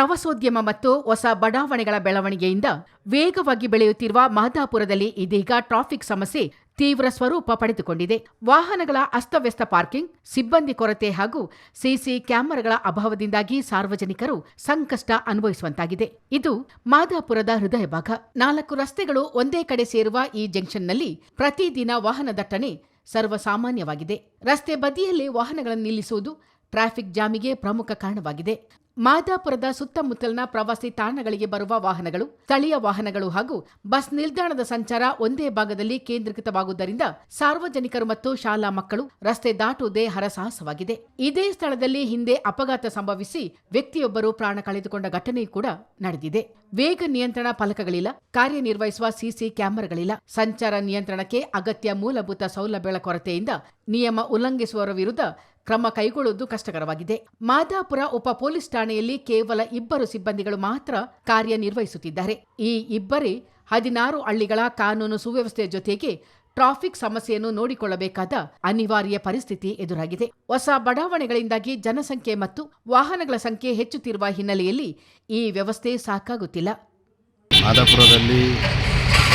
ಪ್ರವಾಸೋದ್ಯಮ ಮತ್ತು ಹೊಸ ಬಡಾವಣೆಗಳ ಬೆಳವಣಿಗೆಯಿಂದ ವೇಗವಾಗಿ ಬೆಳೆಯುತ್ತಿರುವ ಮಾದಾಪುರದಲ್ಲಿ ಇದೀಗ ಟ್ರಾಫಿಕ್ ಸಮಸ್ಯೆ ತೀವ್ರ ಸ್ವರೂಪ ಪಡೆದುಕೊಂಡಿದೆ. ವಾಹನಗಳ ಅಸ್ತವ್ಯಸ್ತ ಪಾರ್ಕಿಂಗ್, ಸಿಬ್ಬಂದಿ ಕೊರತೆ ಹಾಗೂ ಸಿಸಿ ಕ್ಯಾಮೆರಾಗಳ ಅಭಾವದಿಂದಾಗಿ ಸಾರ್ವಜನಿಕರು ಸಂಕಷ್ಟ ಅನುಭವಿಸುವಂತಾಗಿದೆ. ಇದು ಮಾದಾಪುರದ ಹೃದಯ ಭಾಗ. 4 ರಸ್ತೆಗಳು ಒಂದೇ ಕಡೆ ಸೇರುವ ಈ ಜಂಕ್ಷನ್ನಲ್ಲಿ ಪ್ರತಿದಿನ ವಾಹನ ದಟ್ಟಣೆ ಸರ್ವಸಾಮಾನ್ಯವಾಗಿದೆ. ರಸ್ತೆ ಬದಿಯಲ್ಲೇ ವಾಹನಗಳನ್ನು ನಿಲ್ಲಿಸುವುದು ಟ್ರಾಫಿಕ್ ಜಾಮಿಗೆ ಪ್ರಮುಖ ಕಾರಣವಾಗಿದೆ. ಮಾದಾಪುರದ ಸುತ್ತಮುತ್ತಲಿನ ಪ್ರವಾಸಿ ತಾಣಗಳಿಗೆ ಬರುವ ವಾಹನಗಳು, ಸ್ಥಳೀಯ ವಾಹನಗಳು ಹಾಗೂ ಬಸ್ ನಿಲ್ದಾಣದ ಸಂಚಾರ ಒಂದೇ ಭಾಗದಲ್ಲಿ ಕೇಂದ್ರೀಕೃತವಾಗುವುದರಿಂದ ಸಾರ್ವಜನಿಕರು ಮತ್ತು ಶಾಲಾ ಮಕ್ಕಳು ರಸ್ತೆ ದಾಟುವುದೇ ಹರಸಾಹಸವಾಗಿದೆ. ಇದೇ ಸ್ಥಳದಲ್ಲಿ ಹಿಂದೆ ಅಪಘಾತ ಸಂಭವಿಸಿ ವ್ಯಕ್ತಿಯೊಬ್ಬರು ಪ್ರಾಣ ಕಳೆದುಕೊಂಡ ಘಟನೆ ಕೂಡ ನಡೆದಿದೆ. ವೇಗ ನಿಯಂತ್ರಣ ಫಲಕಗಳಿಲ್ಲ, ಕಾರ್ಯನಿರ್ವಹಿಸುವ ಸಿಸಿ ಕ್ಯಾಮೆರಾಗಳಿಲ್ಲ. ಸಂಚಾರ ನಿಯಂತ್ರಣಕ್ಕೆ ಅಗತ್ಯ ಮೂಲಭೂತ ಸೌಲಭ್ಯಗಳ ಕೊರತೆಯಿಂದ ನಿಯಮ ಉಲ್ಲಂಘಿಸುವವರ ವಿರುದ್ಧ ಕ್ರಮ ಕೈಗೊಳ್ಳುವುದು ಕಷ್ಟಕರವಾಗಿದೆ. ಮಾದಾಪುರ ಉಪ ಪೊಲೀಸ್ ಠಾಣೆಯಲ್ಲಿ ಕೇವಲ 2 ಸಿಬ್ಬಂದಿಗಳು ಮಾತ್ರ ಕಾರ್ಯನಿರ್ವಹಿಸುತ್ತಿದ್ದಾರೆ. ಈ ಇಬ್ಬರೇ 16 ಹಳ್ಳಿಗಳ ಕಾನೂನು ಸುವ್ಯವಸ್ಥೆಯ ಜೊತೆಗೆ ಟ್ರಾಫಿಕ್ ಸಮಸ್ಯೆಯನ್ನು ನೋಡಿಕೊಳ್ಳಬೇಕಾದ ಅನಿವಾರ್ಯ ಪರಿಸ್ಥಿತಿ ಎದುರಾಗಿದೆ. ಹೊಸ ಬಡಾವಣೆಗಳಿಂದಾಗಿ ಜನಸಂಖ್ಯೆ ಮತ್ತು ವಾಹನಗಳ ಸಂಖ್ಯೆ ಹೆಚ್ಚುತ್ತಿರುವ ಹಿನ್ನೆಲೆಯಲ್ಲಿ ಈ ವ್ಯವಸ್ಥೆ ಸಾಕಾಗುತ್ತಿಲ್ಲ. ಮಾದಾಪುರದಲ್ಲಿ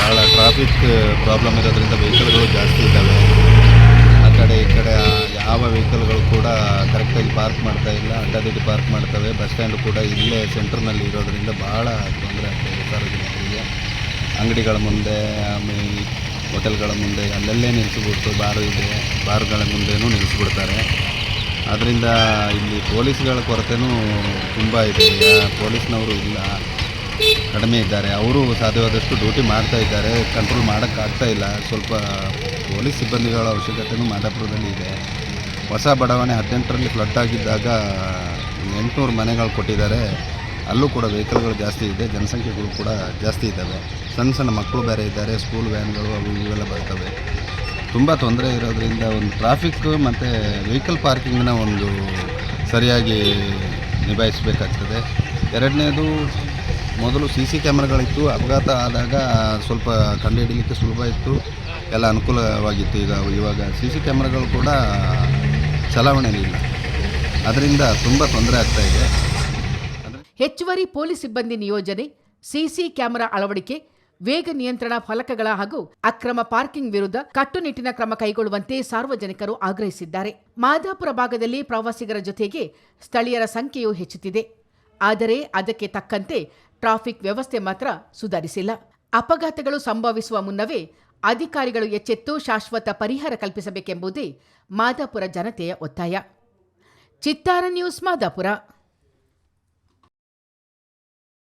ಬಹಳ ಟ್ರಾಫಿಕ್ ಪ್ರಾಬ್ಲಮ್ ಇರೋದ್ರಿಂದ ವೆಹಿಕಲ್ಗಳು ಜಾಸ್ತಿ ಇದ್ದಾವೆ. ಆ ಕಡೆ ಈ ಕಡೆ ಯಾವ ವೆಹಿಕಲ್ಗಳು ಕೂಡ ಕರೆಕ್ಟಾಗಿ ಪಾರ್ಕ್ ಮಾಡ್ತಾ ಇಲ್ಲ, ಅಡ್ಡದಿಡ್ಡಿ ಪಾರ್ಕ್ ಮಾಡ್ತವೆ. ಬಸ್ ಸ್ಟ್ಯಾಂಡ್ ಕೂಡ ಇಲ್ಲೇ ಸೆಂಟ್ರ್ನಲ್ಲಿ ಇರೋದ್ರಿಂದ ಭಾಳ ತೊಂದರೆ ಆಗ್ತಾಯಿದೆ ಸಾರ್ವಜನಿಕರಿಗೆ. ಅಂಗಡಿಗಳ ಮುಂದೆ, ಆಮೇಲೆ ಹೋಟೆಲ್ಗಳ ಮುಂದೆ ಅಲ್ಲಲ್ಲೇ ನಿಲ್ಲಿಸ್ಬಿಟ್ಟು, ಬಾರ್ಗಳ ಮುಂದೆನೂ ನಿಲ್ಲಿಸ್ಬಿಡ್ತಾರೆ. ಆದ್ದರಿಂದ ಇಲ್ಲಿ ಪೊಲೀಸ್ಗಳ ಕೊರತೆನೂ ತುಂಬ ಇದೆ. ಪೊಲೀಸ್ನವರು ಇಲ್ಲ, ಕಡಿಮೆ ಇದ್ದಾರೆ. ಅವರು ಸಾಧ್ಯವಾದಷ್ಟು ಡ್ಯೂಟಿ ಮಾಡ್ತಾ ಇದ್ದಾರೆ, ಕಂಟ್ರೋಲ್ ಮಾಡೋಕ್ಕಾಗ್ತಾ ಇಲ್ಲ. ಸ್ವಲ್ಪ ಪೊಲೀಸ್ ಸಿಬ್ಬಂದಿಗಳ ಅವಶ್ಯಕತೆಯೂ ಮಾದಾಪುರದಲ್ಲಿ ಇದೆ. ಹೊಸ ಬಡಾವಣೆ 18ರಲ್ಲಿ ಫ್ಲಡ್ ಆಗಿದ್ದಾಗ 800 ಮನೆಗಳು ಕೊಟ್ಟಿದ್ದಾರೆ. ಅಲ್ಲೂ ಕೂಡ ವೆಹಿಕಲ್ಗಳು ಜಾಸ್ತಿ ಇದೆ, ಜನಸಂಖ್ಯೆಗಳು ಕೂಡ ಜಾಸ್ತಿ ಇದ್ದಾವೆ. ಸಣ್ಣ ಮಕ್ಕಳು ಬೇರೆ ಇದ್ದಾರೆ, ಸ್ಕೂಲ್ ವ್ಯಾನ್ಗಳು ಅವು ಇವೆಲ್ಲ ಬರ್ತವೆ. ತುಂಬ ತೊಂದರೆ ಇರೋದ್ರಿಂದ ಒಂದು ಟ್ರಾಫಿಕ್ ಮತ್ತು ವೆಹಿಕಲ್ ಪಾರ್ಕಿಂಗ್ನ ಒಂದು ಸರಿಯಾಗಿ ನಿಭಾಯಿಸಬೇಕಾಗ್ತದೆ. ಎರಡನೇದು, ಮೊದಲು CC ಕ್ಯಾಮ್ರಾಗಳಿತ್ತು. ಅಪಘಾತ ಆದಾಗ ಸ್ವಲ್ಪ ಕಂಡುಹಿಡಲಿಕ್ಕೆ ಸುಲಭ ಇತ್ತು, ಎಲ್ಲ ಅನುಕೂಲವಾಗಿತ್ತು. ಇವಾಗ CC ಕ್ಯಾಮ್ರಾಗಳು ಕೂಡ ಚಲಾವಣೆಯಲ್ಲಿ ಇಲ್ಲ. ಅದರಿಂದ ತುಂಬ ತೊಂದರೆ ಆಗ್ತಾಯಿದೆ. ಹೆಚ್ಚುವರಿ ಪೊಲೀಸ್ ಸಿಬ್ಬಂದಿ ನಿಯೋಜನೆ, ಸಿಸಿ ಕ್ಯಾಮೆರಾ ಅಳವಡಿಕೆ, ವೇಗ ನಿಯಂತ್ರಣ ಫಲಕಗಳ ಹಾಗೂ ಅಕ್ರಮ ಪಾರ್ಕಿಂಗ್ ವಿರುದ್ಧ ಕಟ್ಟುನಿಟ್ಟಿನ ಕ್ರಮ ಕೈಗೊಳ್ಳುವಂತೆ ಸಾರ್ವಜನಿಕರು ಆಗ್ರಹಿಸಿದ್ದಾರೆ. ಮಾದಾಪುರ ಭಾಗದಲ್ಲಿ ಪ್ರವಾಸಿಗರ ಜೊತೆಗೆ ಸ್ಥಳೀಯರ ಸಂಖ್ಯೆಯೂ ಹೆಚ್ಚುತ್ತಿದೆ. ಆದರೆ ಅದಕ್ಕೆ ತಕ್ಕಂತೆ ಟ್ರಾಫಿಕ್ ವ್ಯವಸ್ಥೆ ಮಾತ್ರ ಸುಧಾರಿಸಿಲ್ಲ. ಅಪಘಾತಗಳು ಸಂಭವಿಸುವ ಮುನ್ನವೇ ಅಧಿಕಾರಿಗಳು ಎಚ್ಚೆತ್ತು ಶಾಶ್ವತ ಪರಿಹಾರ ಕಲ್ಪಿಸಬೇಕೆಂಬುದೇ ಮಾದಾಪುರ ಜನತೆಯ ಒತ್ತಾಯ. ಚಿತ್ತಾರ ನ್ಯೂಸ್, ಮಾದಾಪುರ.